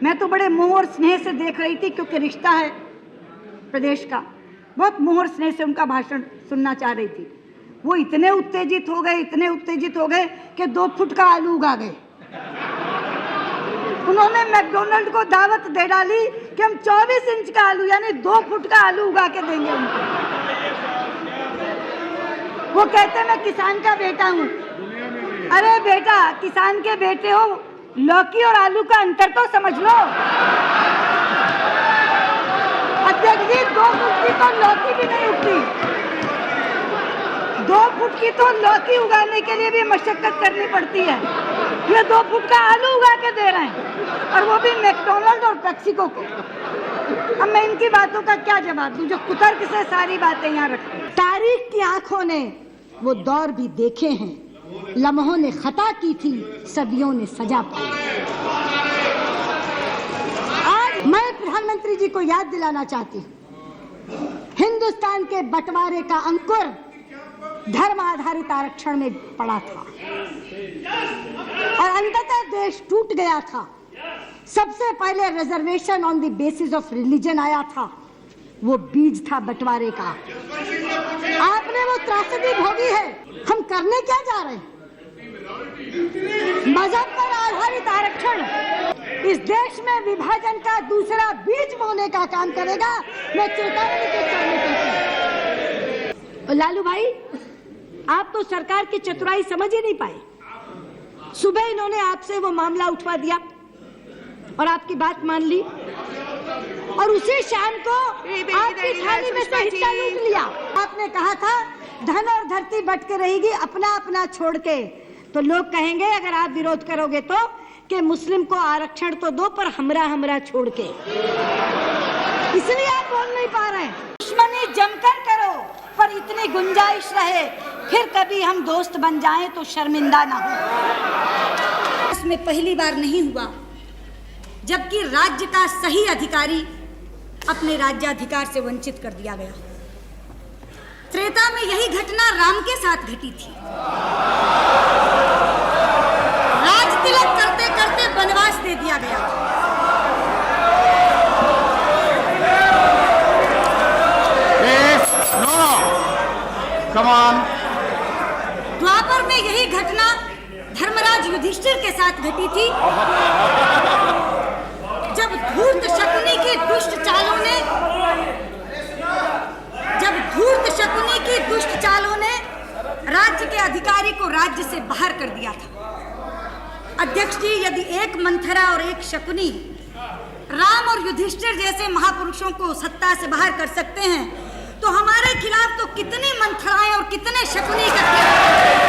मैं तो बड़े मोह और स्नेह से देख रही थी, क्योंकि रिश्ता है प्रदेश का। बहुत मोह और स्नेह से उनका भाषण सुनना चाह रही थी। वो इतने उत्तेजित हो गए कि 2 फुट का आलू उगा गए। उन्होंने मैकडोनल्ड को दावत दे डाली कि हम 24 इंच का आलू यानी 2 फुट का आलू उगा के देंगे उनको। वो कहते मैं किसान का बेटा हूँ। अरे बेटा, किसान के बेटे हो, लौकी और आलू का अंतर तो समझ लो। अध्यक्ष जी, 2 फुट की तो लौकी भी नहीं उगती। 2 फुट की तो लौकी उगाने के लिए भी मशक्कत करनी पड़ती है। ये 2 फुट का आलू उगा के दे रहे हैं, और वो भी मैकडोनल्ड और पेप्सिको को। अब मैं इनकी बातों का क्या जवाब दूं, जो कुतर्क से सारी बातें यहाँ रखते हैं। तारीख की आंखों ने वो दौर भी देखे हैं, लम्हों ने खता की थी, सदियों ने सजा पाई। आज मैं प्रधानमंत्री जी को याद दिलाना चाहती हूँ, हिंदुस्तान के बंटवारे का अंकुर धर्म आधारित आरक्षण में पड़ा था, और अंततः देश टूट गया था। सबसे पहले reservation on the basis of religion आया था, वो बीज था बंटवारे का। आपने वो त्रासदी भोगी है। हम करने क्या जा रहे हैं? मजहब पर आधारित आरक्षण इस देश में विभाजन का दूसरा बीज बोने का काम करेगा। मैं चेतावनी के सामने कहती हूं। लालू भाई, आप तो सरकार की चतुराई समझ ही नहीं पाए। सुबह इन्होंने आपसे वो मामला उठवा दिया और आपकी बात मान ली, और उसी शाम को आपकी थाली में से हिस्सा लूट लिया। आपने कहा था धन और धरती बट के रहेगी, अपना अपना छोड़ के। तो लोग कहेंगे अगर आप विरोध करोगे तो कि मुस्लिम को आरक्षण तो दो, पर हमरा छोड़ के। इसलिए आप बोल नहीं पा रहे हैं। दुश्मनी जमकर करो, पर इतनी गुंजाइश रहे, फिर कभी हम दोस्त बन जाएं तो शर्मिंदा ना हो। इसमें पहली बार नहीं हुआ जबकि राज्य का सही अधिकारी अपने राज्याधिकार से वंचित कर दिया गया। त्रेता में यही घटना राम के साथ घटी थी। राज तिलक करते करते वनवास दे दिया गया। द्वापर में यही घटना धर्मराज युधिष्ठिर के साथ घटी थी, जब धूर्त शकुनी की दुष्ट चालों ने राज्य के अधिकारी को राज्य से बाहर कर दिया था। अध्यक्ष जी, यदि एक मंथरा और एक शकुनी राम और युधिष्ठिर जैसे महापुरुषों को सत्ता से बाहर कर सकते हैं, तो हमारे खिलाफ तो कितनी मंथराएं और कितने शकुनी करते हैं।